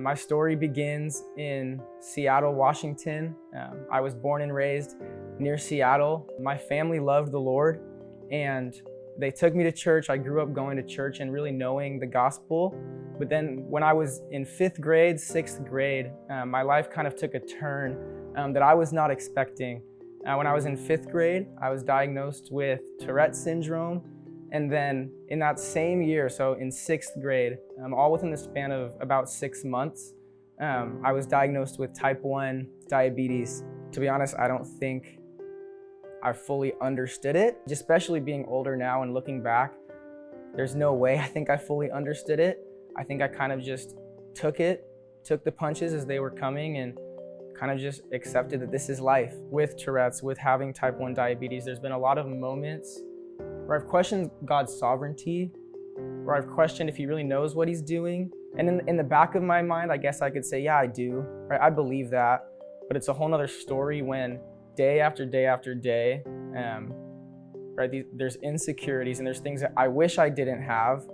My story begins in Seattle, Washington. I was born and raised near Seattle. My family loved the Lord, and they took me to church. I grew up going to church and really knowing the gospel. But then when I was in 5th grade, 6th grade, my life kind of took a turn that I was not expecting. When I was in 5th grade, I was diagnosed with Tourette's syndrome. And then in that same year, so in 6th grade, all within the span of about 6 months, I was diagnosed with type 1 diabetes. To be honest, I don't think I fully understood it, especially being older now and looking back. There's no way I think I fully understood it. I think I kind of just took the punches as they were coming, and kind of just accepted that this is life. With Tourette's, with having type 1 diabetes, there's been a lot of moments where I've questioned God's sovereignty, where I've questioned if he really knows what he's doing. And in the back of my mind, I guess I could say, yeah, I do, right? I believe that. But it's a whole nother story when day after day after day, right, there's insecurities and there's things that I wish I didn't have.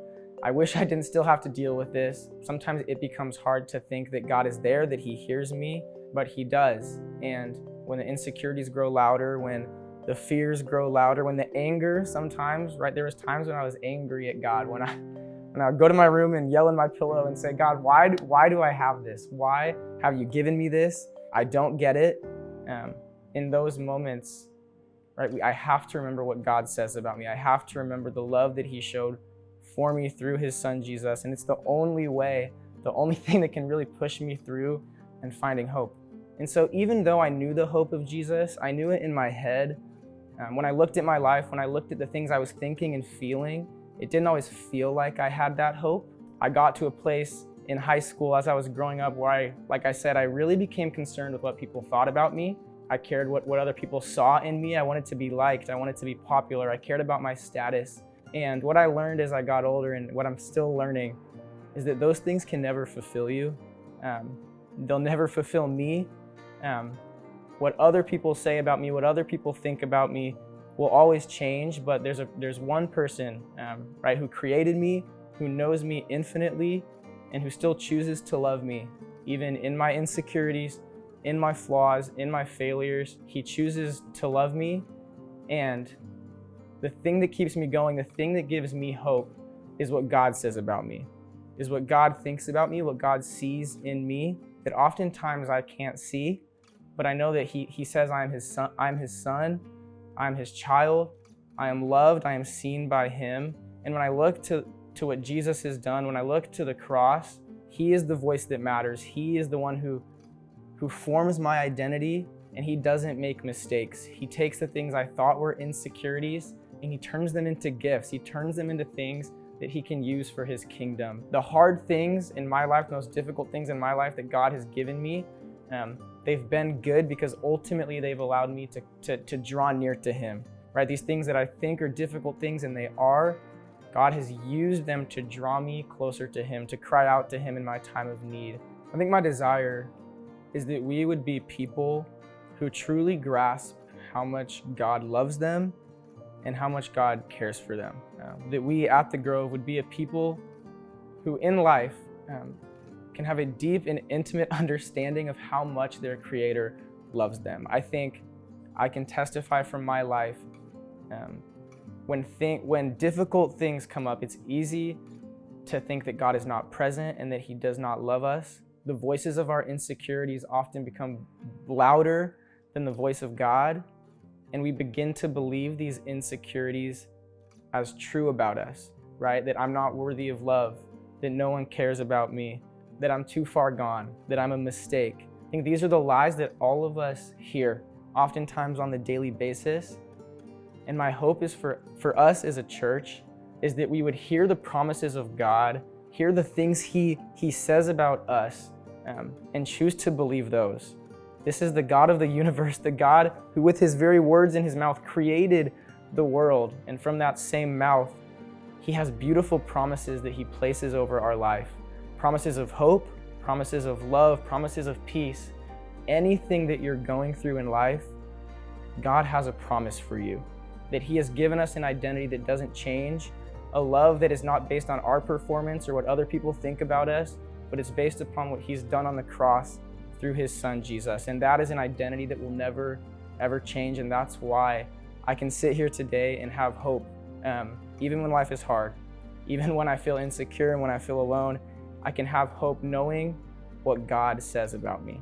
I wish I didn't still have to deal with this. Sometimes it becomes hard to think that God is there, that he hears me, but he does. And when the insecurities grow louder, when the fears grow louder, when the anger sometimes, right, there was times when I was angry at God, when I would go to my room and yell in my pillow and say, God, why do I have this? Why have you given me this? I don't get it. In those moments, right, I have to remember what God says about me. I have to remember the love that he showed for me through his son, Jesus. And it's the only way, the only thing that can really push me through and finding hope. And so even though I knew the hope of Jesus, I knew it in my head. When I looked at my life, when I looked at the things I was thinking and feeling, it didn't always feel like I had that hope. I got to a place in high school as I was growing up where like I said, I really became concerned with what people thought about me. I cared what other people saw in me. I wanted to be liked. I wanted to be popular. I cared about my status. And what I learned as I got older, and what I'm still learning, is that those things can never fulfill you. They'll never fulfill me. What other people say about me, what other people think about me will always change, but there's one person, right, who created me, who knows me infinitely, and who still chooses to love me, even in my insecurities, in my flaws, in my failures. He chooses to love me, and the thing that keeps me going, the thing that gives me hope is what God says about me, is what God thinks about me, what God sees in me that oftentimes I can't see. But I know that he says I'm his son, I'm his child, I am loved, I am seen by him. And when I look to what Jesus has done, when I look to the cross, he is the voice that matters. He is the one who forms my identity, and he doesn't make mistakes. He takes the things I thought were insecurities and he turns them into gifts. He turns them into things that he can use for his kingdom. The hard things in my life, the most difficult things in my life that God has given me, they've been good because ultimately they've allowed me to draw near to him, right? These things that I think are difficult things, and they are, God has used them to draw me closer to him, to cry out to him in my time of need. I think my desire is that we would be people who truly grasp how much God loves them and how much God cares for them. That we at the Grove would be a people who in life can have a deep and intimate understanding of how much their Creator loves them. I think I can testify from my life, when difficult things come up, it's easy to think that God is not present and that he does not love us. The voices of our insecurities often become louder than the voice of God, and we begin to believe these insecurities as true about us, right? That I'm not worthy of love, that no one cares about me, that I'm too far gone, that I'm a mistake. I think these are the lies that all of us hear, oftentimes on the daily basis. And my hope is for us as a church is that we would hear the promises of God, hear the things he says about us, and choose to believe those. This is the God of the universe, the God who with his very words in his mouth created the world. And from that same mouth, he has beautiful promises that he places over our life. Promises of hope, promises of love, promises of peace. Anything that you're going through in life, God has a promise for you. That he has given us an identity that doesn't change, a love that is not based on our performance or what other people think about us, but it's based upon what he's done on the cross through his son, Jesus. And that is an identity that will never, ever change. And that's why I can sit here today and have hope. Even when life is hard, even when I feel insecure and when I feel alone, I can have hope knowing what God says about me.